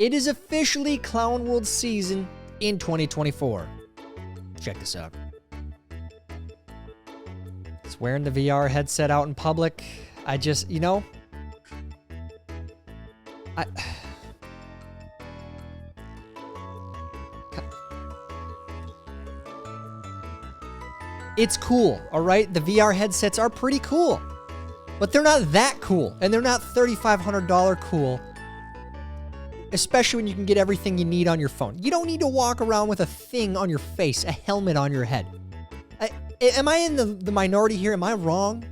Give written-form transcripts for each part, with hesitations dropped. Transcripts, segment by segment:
It is officially Clown World season in 2024. Check this out. It's wearing the VR headset out in public. I just, you know, it's cool, all right? The VR headsets are pretty cool, but they're not that cool, and they're not $3,500 cool. Especially when you can get everything you need on your phone. You don't need to walk around with a thing on your face, a helmet on your head. Am I in the minority here? Am I wrong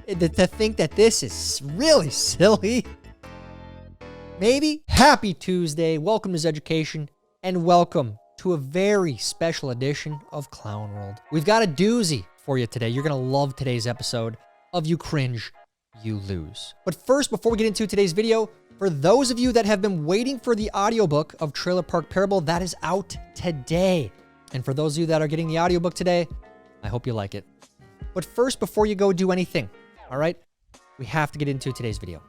to think that this is really silly? Maybe? Happy Tuesday. Welcome to Zeducation, and welcome to a very special edition of Clown World. We've got a doozy for you today. You're going to love today's episode of You Cringe, You Lose. But first, before we get into today's video, for those of you that have been waiting for the audiobook of Trailer Park Parable, that is out today. And for those of you that are getting the audiobook today, I hope you like it. But first, before you go do anything, all right, we have to get into today's video.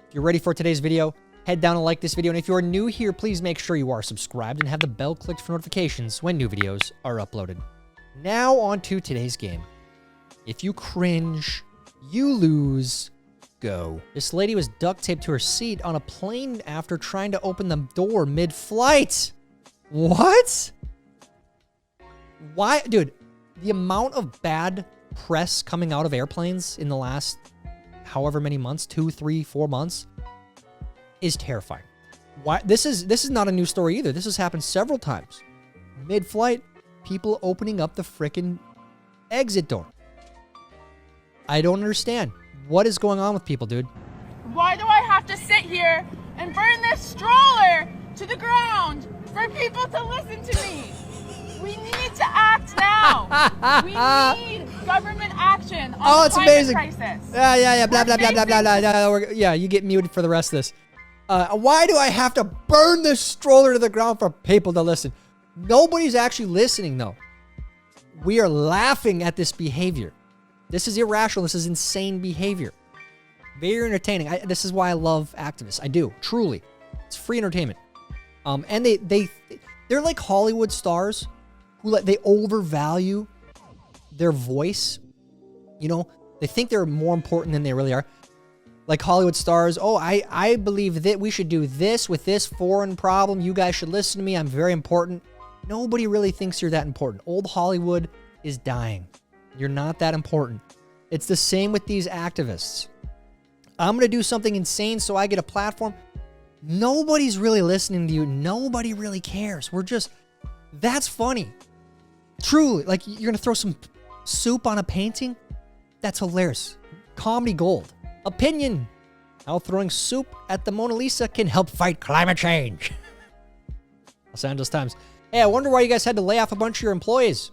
If you're ready for today's video, head down and like this video. And if you are new here, please make sure you are subscribed and have the bell clicked for notifications when new videos are uploaded. Now on to today's game. If you cringe, you lose. Go. This lady was duct taped to her seat on a plane after trying to open the door mid-flight. What? Why? Dude, the amount of bad press coming out of airplanes in the last however many months, 2, 3, 4 months, is terrifying. Why? This is not a new story either. This has happened several times. Mid-flight, people opening up the frickin' exit door. I don't understand. What is going on with people, dude? Why do I have to sit here and burn this stroller to the ground for people to listen to me? We need to act now. We need government action on the climate crisis. Yeah. Blah, blah, blah, blah, blah, blah. Yeah, you get muted for the rest of this. Why do I have to burn this stroller to the ground for people to listen? Nobody's actually listening, though. We are laughing at this behavior. This is irrational. This is insane behavior. Very entertaining. This is why I love activists. I do, truly. It's free entertainment. And they're like Hollywood stars who they overvalue their voice. You know, they think they're more important than they really are. Like Hollywood stars. Oh, I believe that we should do this with this foreign problem. You guys should listen to me. I'm very important. Nobody really thinks you're that important. Old Hollywood is dying. You're not that important. It's the same with these activists. I'm going to do something insane so I get a platform. Nobody's really listening to you. Nobody really cares. That's funny. Truly, like you're going to throw some soup on a painting? That's hilarious. Comedy gold. Opinion. How throwing soup at the Mona Lisa can help fight climate change. Los Angeles Times. Hey, I wonder why you guys had to lay off a bunch of your employees.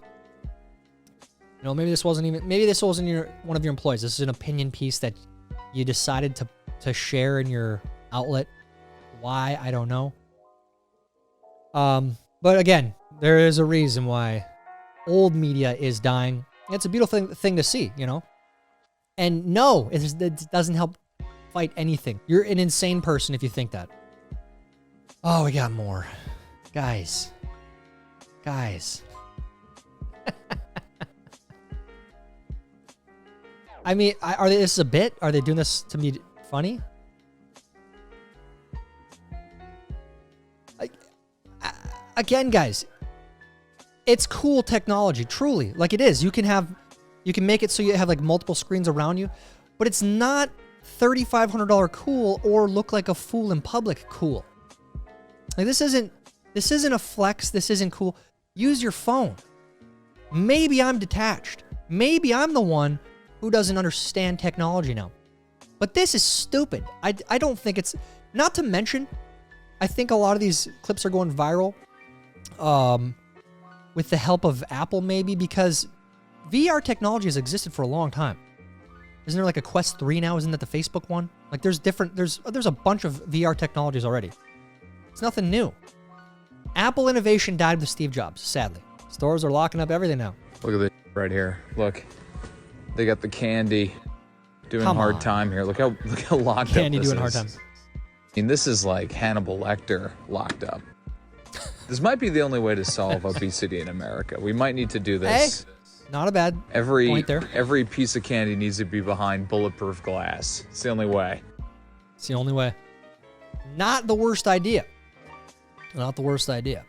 You know, maybe this wasn't one of your employees. This is an opinion piece that you decided to share in your outlet. Why? I don't know. But again, there is a reason why old media is dying. It's a beautiful thing to see, you know? And no, it doesn't help fight anything. You're an insane person if you think that. Oh, we got more. Guys. I mean, this is a bit? Are they doing this to be funny? Again, guys, it's cool technology, truly. Like it is. You can make it so you have like multiple screens around you, but it's not $3,500 cool or look like a fool in public cool. Like this isn't a flex. This isn't cool. Use your phone. Maybe I'm detached. Maybe I'm the one who doesn't understand technology now. But this is stupid. I don't think it's... Not to mention, I think a lot of these clips are going viral with the help of Apple maybe because VR technology has existed for a long time. Isn't there like a Quest 3 now? Isn't that the Facebook one? Like there's a bunch of VR technologies already. It's nothing new. Apple innovation died with Steve Jobs, sadly. Stores are locking up everything now. Look at this right here. Look. They got the candy doing hard time here. Look how locked candy up this doing is. hard time. mean, this is like Hannibal Lecter locked up. This might be the only way to solve obesity in America. We might need to do this. Hey, not a bad point there. Every piece of candy needs to be behind bulletproof glass. It's the only way. It's the only way. Not the worst idea. Not the worst idea.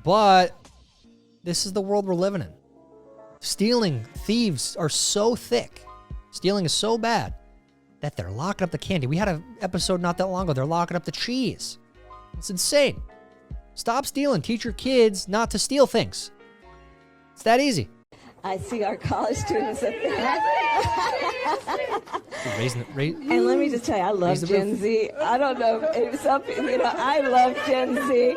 But this is the world we're living in. Stealing, thieves are so thick. Stealing is so bad that they're locking up the candy. We had an episode not that long ago. They're locking up the cheese. It's insane. Stop stealing. Teach your kids not to steal things. It's that easy. I see our college students at And let me just tell you, I love Gen Z. I don't know if some, I love Gen Z.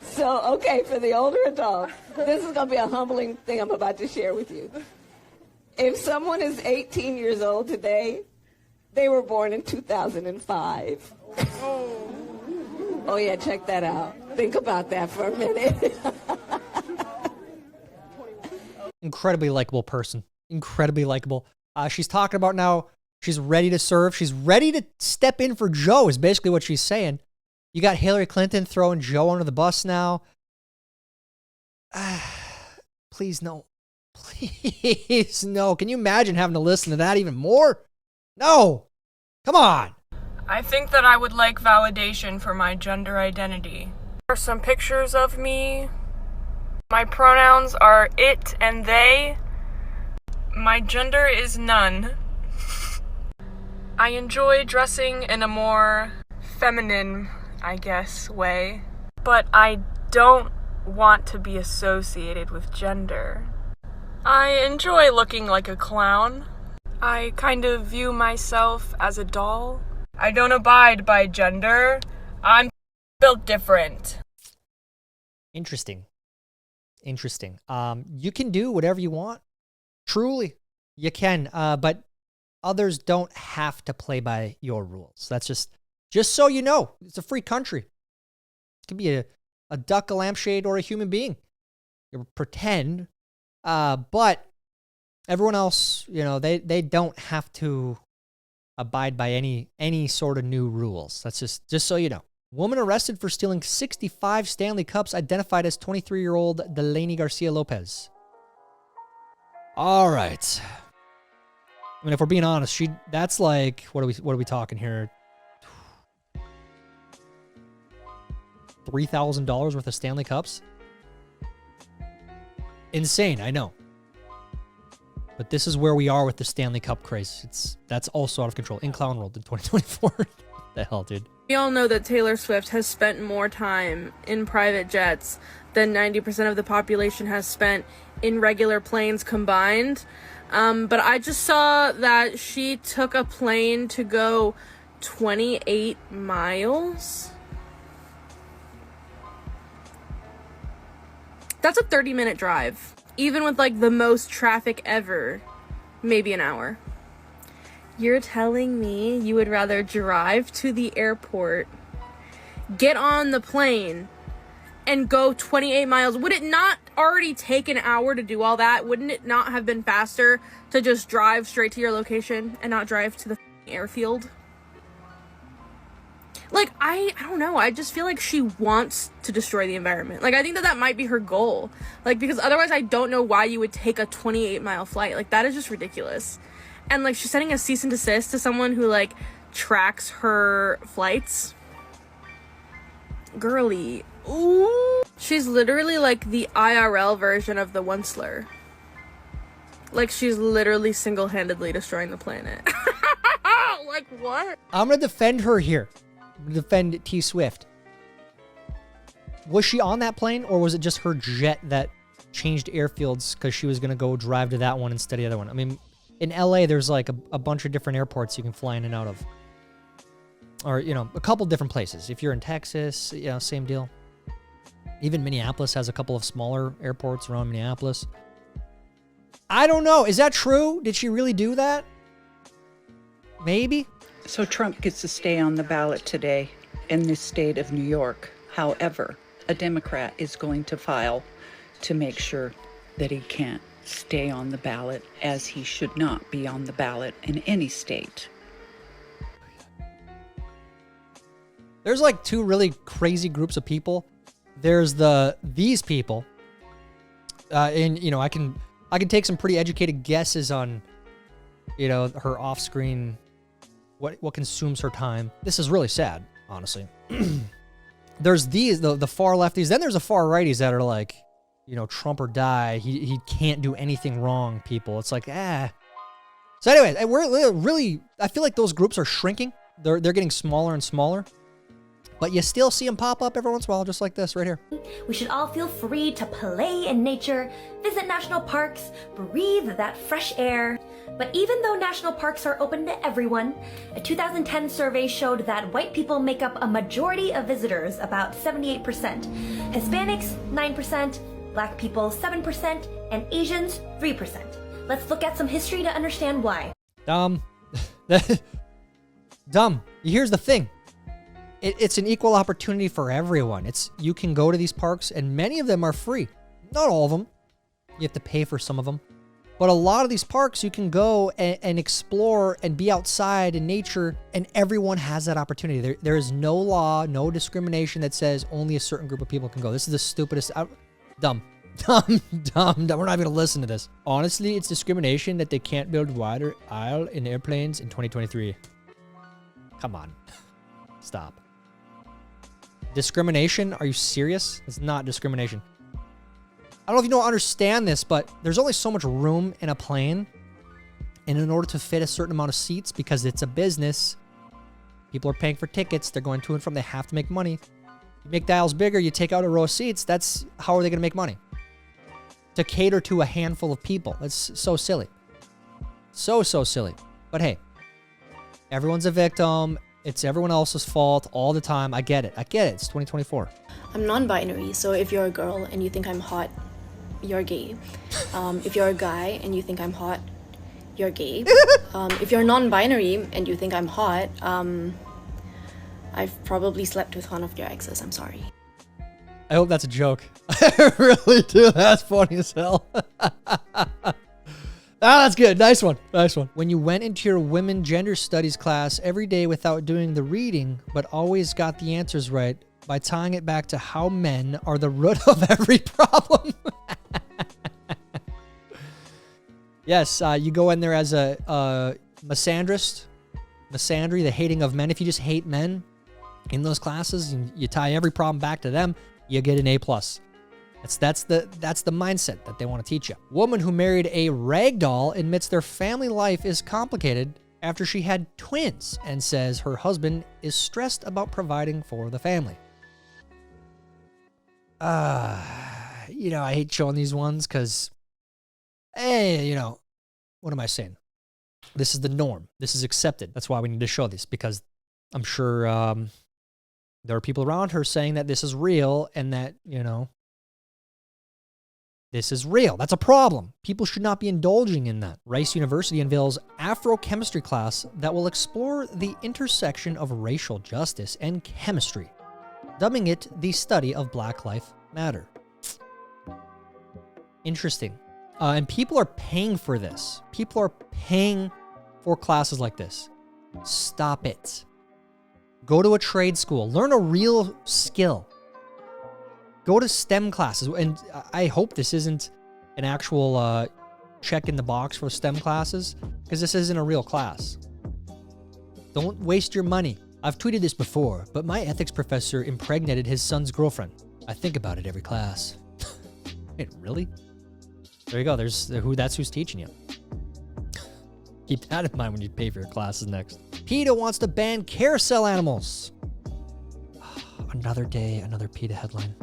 So, okay, for the older adults, this is going to be a humbling thing I'm about to share with you. If someone is 18 years old today, they were born in 2005. Oh yeah, check that out. Think about that for a minute. Incredibly likable person. Incredibly likable. She's talking about now she's ready to serve. She's ready to step in for Joe is basically what she's saying. You got Hillary Clinton throwing Joe under the bus now. Please no. Please no. Can you imagine having to listen to that even more? No. Come on. I think that I would like validation for my gender identity. There are some pictures of me. My pronouns are it and they. My gender is none. I enjoy dressing in a more feminine, I guess, way. But I don't want to be associated with gender. I enjoy looking like a clown. I kind of view myself as a doll. I don't abide by gender. I'm built different. Interesting. Interesting. You can do whatever you want. Truly, you can. But others don't have to play by your rules. That's just so you know. It's a free country. It could be a duck, a lampshade, or a human being. You pretend. But everyone else, they don't have to abide by any sort of new rules. That's just so you know. Woman arrested for stealing 65 Stanley Cups, identified as 23-year-old Delaney Garcia Lopez. All right. I mean, if we're being honest, that's like, what are we talking here? $3,000 worth of Stanley Cups? Insane, I know. But this is where we are with the Stanley Cup craze. That's also out of control. In Clown World in 2024. What the hell, dude? We all know that Taylor Swift has spent more time in private jets than 90% of the population has spent in regular planes combined. But I just saw that she took a plane to go 28 miles. That's a 30-minute drive. Even with, like, the most traffic ever, maybe an hour. You're telling me you would rather drive to the airport, get on the plane, and go 28 miles? Would it not already take an hour to do all that? Wouldn't it not have been faster to just drive straight to your location and not drive to the airfield? Like, I don't know. I just feel like she wants to destroy the environment. Like, I think that might be her goal. Like, because otherwise I don't know why you would take a 28-mile flight. Like, that is just ridiculous. And, like, she's sending a cease and desist to someone who, like, tracks her flights. Girly. Ooh. She's literally, like, the IRL version of the Onceler. Like, she's literally single-handedly destroying the planet. Like, what? I'm going to defend her here. Defend T Swift. Was she on that plane, or was it just her jet that changed airfields because she was going to go drive to that one instead of the other one? I mean, in LA, there's like a bunch of different airports you can fly in and out of. Or, a couple different places. If you're in Texas, same deal. Even Minneapolis has a couple of smaller airports around Minneapolis. I don't know. Is that true? Did she really do that? Maybe. So Trump gets to stay on the ballot today in the state of New York. However, a Democrat is going to file to make sure that he can't stay on the ballot, as he should not be on the ballot in any state. There's like two really crazy groups of people. There's these people, and you know, I can take some pretty educated guesses on, you know, her off-screen, what consumes her time. This is really sad, honestly. There's the far lefties. Then there's the far righties that are like, you know, Trump or die. He can't do anything wrong. People. It's like So anyway, we're really. I feel like those groups are shrinking. They're getting smaller and smaller. But you still see them pop up every once in a while, just like this right here. We should all feel free to play in nature, visit national parks, breathe that fresh air. But even though national parks are open to everyone, a 2010 survey showed that white people make up a majority of visitors, about 78%. Hispanics, 9%, Black people, 7%, and Asians, 3%. Let's look at some history to understand why. Dumb. Here's the thing. It's an equal opportunity for everyone. You can go to these parks, and many of them are free. Not all of them. You have to pay for some of them. But a lot of these parks, you can go and explore and be outside in nature, and everyone has that opportunity. There is no law, no discrimination that says only a certain group of people can go. This is the stupidest... Dumb. We're not even going to listen to this. Honestly, it's discrimination that they can't build wider aisle in airplanes in 2023. Come on. Stop. Discrimination? Are you serious? It's not discrimination. I don't know if you don't understand this, but there's only so much room in a plane. And in order to fit a certain amount of seats, because it's a business, people are paying for tickets. They're going to and from. They have to make money. You make the aisles bigger, you take out a row of seats. That's how are they going to make money? To cater to a handful of people. That's so silly. So silly. But hey, everyone's a victim. It's everyone else's fault all the time. I get it. It's 2024. I'm non-binary, so if you're a girl and you think I'm hot, you're gay. If you're a guy and you think I'm hot, you're gay. If you're non-binary and you think I'm hot, I've probably slept with one of your exes. I'm sorry. I hope that's a joke. I really do. That's funny as hell. That's good. Nice one. When you went into your women gender studies class every day without doing the reading, but always got the answers right by tying it back to how men are the root of every problem. Yes, you go in there as a misandrist, misandry, the hating of men. If you just hate men in those classes and you tie every problem back to them, you get an A+. That's the mindset that they want to teach you. Woman who married a rag doll admits their family life is complicated after she had twins and says her husband is stressed about providing for the family. You know, I hate showing these ones because, hey, you know, what am I saying? This is the norm. This is accepted. That's why we need to show this, because I'm sure there are people around her saying that this is real and that, you know, this is real. That's a problem. People should not be indulging in that. Rice University unveils Afrochemistry class that will explore the intersection of racial justice and chemistry, dubbing it the study of Black Lives Matter. Interesting. And people are paying for this. People are paying for classes like this. Stop it. Go to a trade school. Learn a real skill. Go to STEM classes. And I hope this isn't an actual check in the box for STEM classes, because this isn't a real class. Don't waste your money. I've tweeted this before, but my ethics professor impregnated his son's girlfriend. I think about it every class. Wait, really? There you go. That's who's teaching you. Keep that in mind when you pay for your classes next. PETA wants to ban carousel animals. Another day, another PETA headline.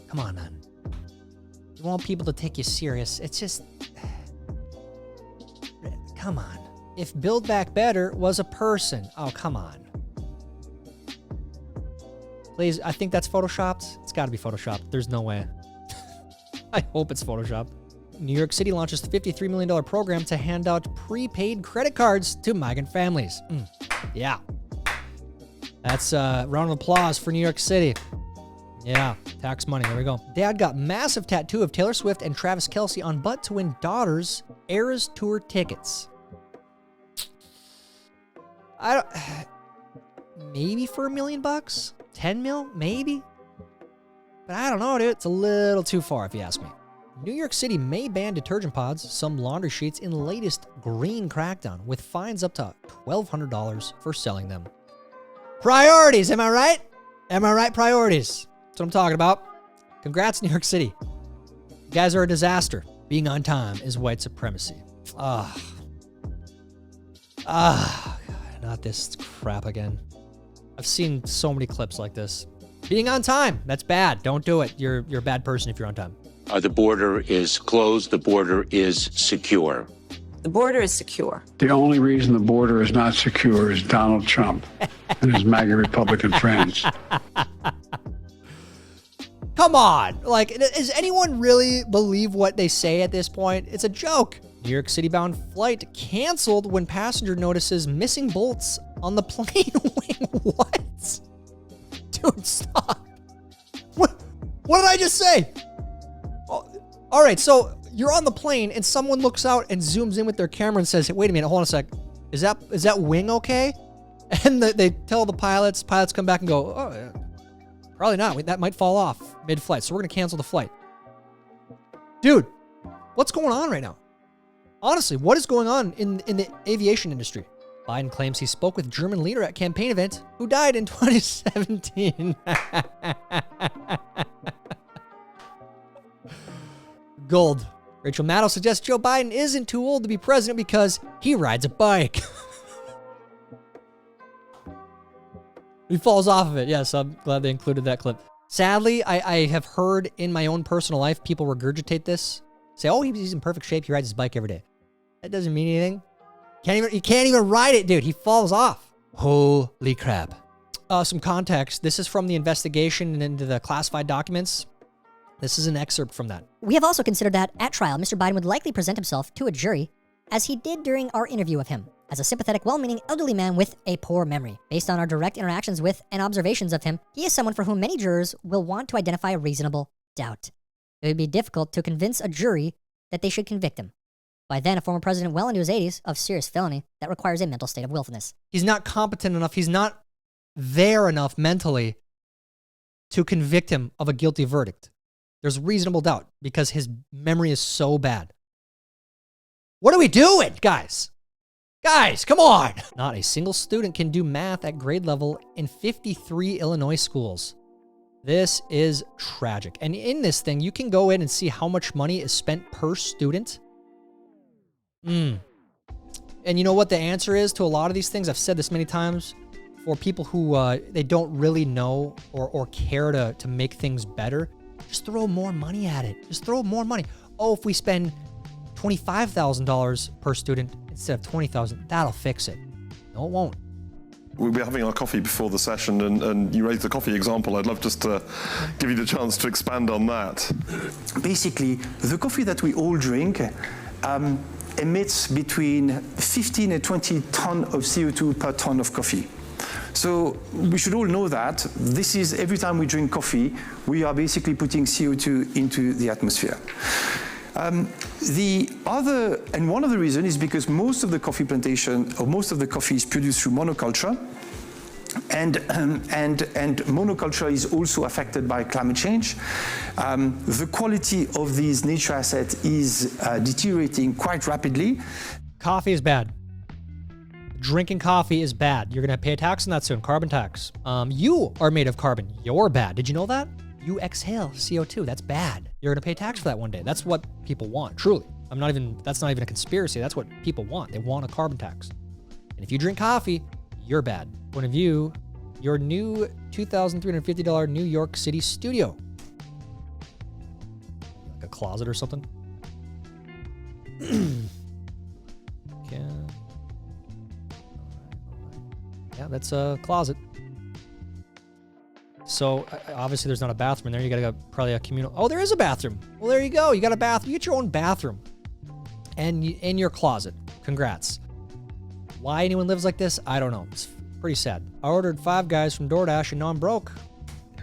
Come on, man. You want people to take you serious. It's just... Come on. If Build Back Better was a person. Oh, come on. Please, I think that's Photoshopped. It's got to be Photoshopped. There's no way. I hope it's Photoshopped. New York City launches the $53 million program to hand out prepaid credit cards to migrant families. Yeah. That's a round of applause for New York City. Yeah, tax money. There we go. Dad got massive tattoo of Taylor Swift and Travis Kelce on butt to win daughter's Eras Tour tickets. Maybe for $1 million? 10 mil? Maybe? But I don't know, dude. It's a little too far if you ask me. New York City may ban detergent pods, some laundry sheets in latest green crackdown with fines up to $1,200 for selling them. Priorities, am I right? Am I right? Priorities. That's what I'm talking about. Congrats, New York City. You guys are a disaster. Being on time is white supremacy. Not this crap again. I've seen so many clips like this. Being on time, that's bad. Don't do it. You're a bad person if you're on time. The border is closed. The border is secure. The border is secure. The only reason the border is not secure is Donald Trump and his MAGA Republican friends. Come on. Like, does anyone really believe what they say at this point? It's a joke. New York City-bound flight canceled when passenger notices missing bolts on the plane wing. What? Dude, stop. What did I just say? All right, so you're on the plane and someone looks out and zooms in with their camera and says, hey, wait a minute, hold on a sec. Is that wing okay? And they tell the pilots come back and go, oh, yeah, probably not. That might fall off mid-flight, so we're going to cancel the flight. Dude, what's going on right now? Honestly, what is going on in the aviation industry? Biden claims he spoke with German leader at campaign event who died in 2017. Gold. Rachel Maddow suggests Joe Biden isn't too old to be president because he rides a bike. He falls off of it. Yes, I'm glad they included that clip. Sadly, I have heard in my own personal life people regurgitate this. Say, oh, he's in perfect shape. He rides his bike every day. That doesn't mean anything. He can't even ride it, dude. He falls off. Holy crap. Some context. This is from the investigation and into the classified documents. This is an excerpt from that. We have also considered that, at trial, Mr. Biden would likely present himself to a jury, as he did during our interview of him, as a sympathetic, well-meaning elderly man with a poor memory. Based on our direct interactions with and observations of him, he is someone for whom many jurors will want to identify a reasonable doubt. It would be difficult to convince a jury that they should convict him. By then, a former president well into his 80s of serious felony that requires a mental state of willfulness. He's not competent enough. He's not there enough mentally to convict him of a guilty verdict. There's reasonable doubt because his memory is so bad. What are we doing, guys? Guys, come on. Not a single student can do math at grade level in 53 Illinois schools. This is tragic. And in this thing, you can go in and see how much money is spent per student. And you know what the answer is to a lot of these things? I've said this many times. For people who they don't really know or care to make things better, just throw more money at it. Just throw more money. Oh, if we spend $25,000 per student instead of $20,000, that'll fix it. No, it won't. We'll be having our coffee before the session, and you raised the coffee example. I'd love just to give you the chance to expand on that. Basically, the coffee that we all drink emits between 15 and 20 tons of CO2 per ton of coffee. So we should all know that this is every time we drink coffee, we are basically putting CO2 into the atmosphere. One of the reasons is because most of the coffee plantation, or most of the coffee is produced through monoculture, and monoculture is also affected by climate change. The quality of these nature assets is deteriorating quite rapidly. Coffee is bad. Drinking coffee is bad. You're going to pay a tax on that soon, carbon tax. You are made of carbon. You're bad. Did you know that? You exhale CO2. That's bad. You're going to pay tax for that one day. That's what people want, truly. That's not even a conspiracy. That's what people want. They want a carbon tax. And if you drink coffee, you're bad. Point of view, your new $2,350 New York City studio. Like a closet or something. Okay. Yeah, that's a closet. So obviously there's not a bathroom in there. You gotta go probably a communal. Oh, there is a bathroom. Well, there you go. You got a bathroom. You get your own bathroom, and in your closet. Congrats. Why anyone lives like this, I don't know. It's pretty sad. I ordered 5 Guys from DoorDash and now I'm broke.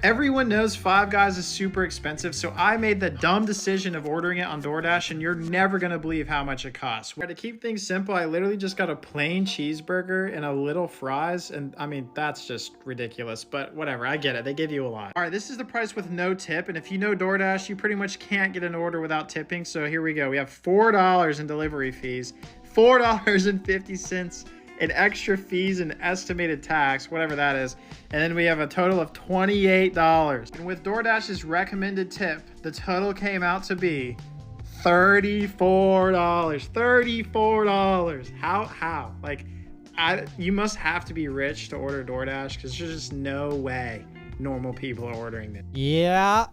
Everyone knows Five Guys is super expensive, so I made the dumb decision of ordering it on DoorDash, and you're never gonna believe how much it costs. To keep things simple, I literally just got a plain cheeseburger and a little fries, and I mean, that's just ridiculous, but whatever, I get it. They give you a lot. All right, this is the price with no tip, and if you know DoorDash, you pretty much can't get an order without tipping, so here we go. We have $4 in delivery fees, $4.50 in extra fees and estimated tax, whatever that is. And then we have a total of $28. And with DoorDash's recommended tip, the total came out to be $34. $34. How? Like, you must have to be rich to order DoorDash because there's just no way normal people are ordering this. Yeah,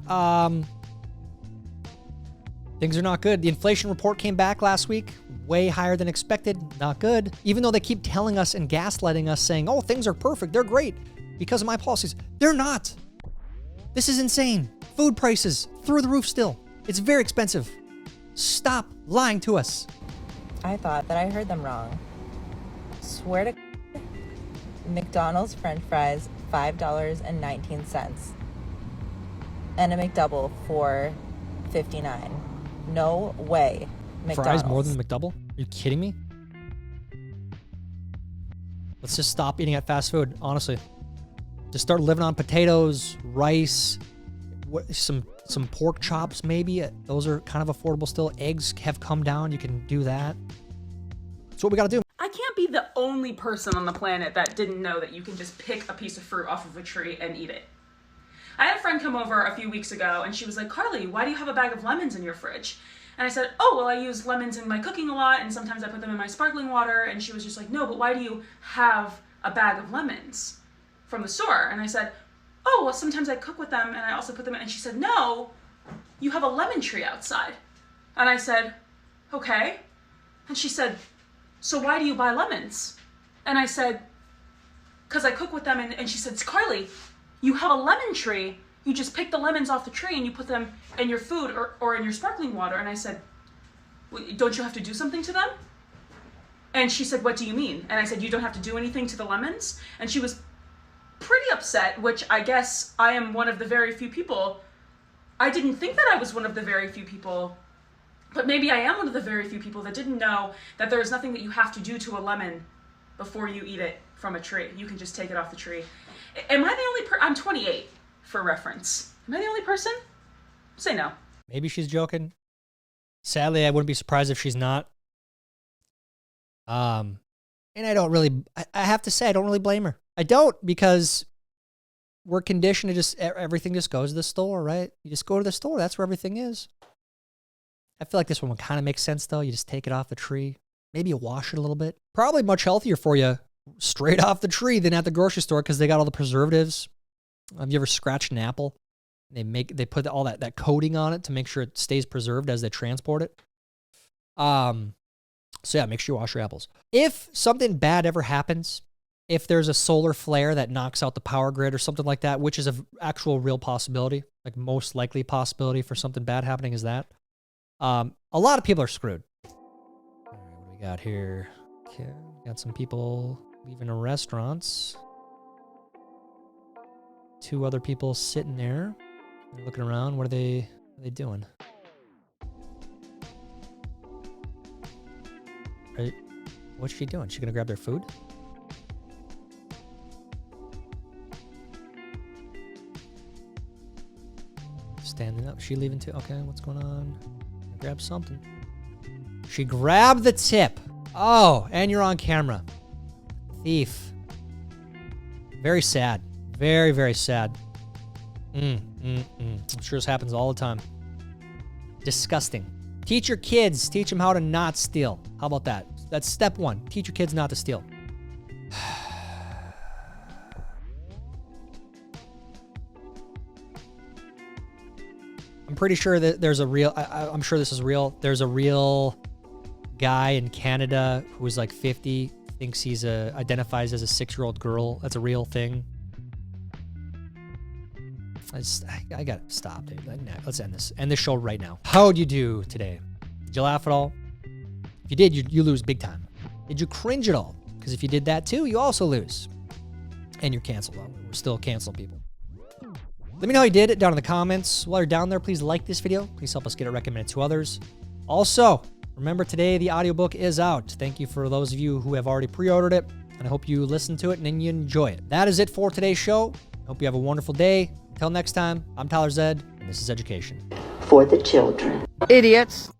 things are not good. The inflation report came back last week, way higher than expected, not good. Even though they keep telling us and gaslighting us saying, oh, things are perfect, they're great because of my policies. They're not. This is insane. Food prices through the roof still. It's very expensive. Stop lying to us. I thought that I heard them wrong. Swear to McDonald's French fries, $5.19. And a McDouble for $59. No way. McDonald's. Fries more than the McDouble? Are you kidding me? Let's just stop eating at fast food, honestly. Just start living on potatoes, rice, some pork chops maybe. Those are kind of affordable still. Eggs have come down. You can do that. That's what we got to do. I can't be the only person on the planet that didn't know that you can just pick a piece of fruit off of a tree and eat it. I had a friend come over a few weeks ago and she was like, Carly, why do you have a bag of lemons in your fridge? And I said, oh, well, I use lemons in my cooking a lot and sometimes I put them in my sparkling water. And she was just like, no, but why do you have a bag of lemons from the store? And I said, oh, well, sometimes I cook with them and I also put them in. And she said, no, you have a lemon tree outside. And I said, okay. And she said, so why do you buy lemons? And I said, because I cook with them. And she said, Carly, you have a lemon tree. You just pick the lemons off the tree and you put them in your food or in your sparkling water. And I said, don't you have to do something to them? And she said, what do you mean? And I said, you don't have to do anything to the lemons? And she was pretty upset, which I guess I am one of the very few people. I didn't think that I was one of the very few people, but maybe I am one of the very few people that didn't know that there is nothing that you have to do to a lemon before you eat it from a tree. You can just take it off the tree. Am I the only I'm 28 for reference. Am I the only person? Say no. Maybe she's joking. Sadly, I wouldn't be surprised if she's not. And I don't really, I have to say, I don't really blame her. I don't, because we're conditioned to just, everything just goes to the store, right? You just go to the store. That's where everything is. I feel like this one would kind of make sense, though. You just take it off the tree. Maybe you wash it a little bit. Probably much healthier for you straight off the tree than at the grocery store because they got all the preservatives. Have you ever scratched an apple? They put all that coating on it to make sure it stays preserved as they transport it. So yeah, make sure you wash your apples. If something bad ever happens, if there's a solar flare that knocks out the power grid or something like that, which is an actual real possibility, like most likely possibility for something bad happening is that, a lot of people are screwed. All right, what do we got here? Okay, got some people leaving the restaurants. 2 other people sitting there. They're looking around. What are they doing? Right. What's she doing? She gonna grab their food? Standing up. She leaving too? Okay, what's going on? Grab something. She grabbed the tip. Oh, and you're on camera. Thief. Very sad. Very, very sad. I'm sure this happens all the time. Disgusting. Teach your kids. Teach them how to not steal. How about that? That's step 1. Teach your kids not to steal. I'm pretty sure that there's a real... I'm sure this is real. There's a real guy in Canada who's like 50, thinks he's identifies as a 6-year-old girl. That's a real thing. I gotta stop, dude. Let's end this. End this show right now. How'd you do today? Did you laugh at all? If you did, you lose big time. Did you cringe at all? Because if you did that too, you also lose. And you're canceled. We're still canceling people. Let me know how you did down in the comments. While you're down there, please like this video. Please help us get it recommended to others. Also, remember today the audiobook is out. Thank you for those of you who have already pre-ordered it, and I hope you listen to it and then you enjoy it. That is it for today's show. I hope you have a wonderful day. Until next time, I'm Tyler Zed, and this is Zeducation. For the children. Idiots.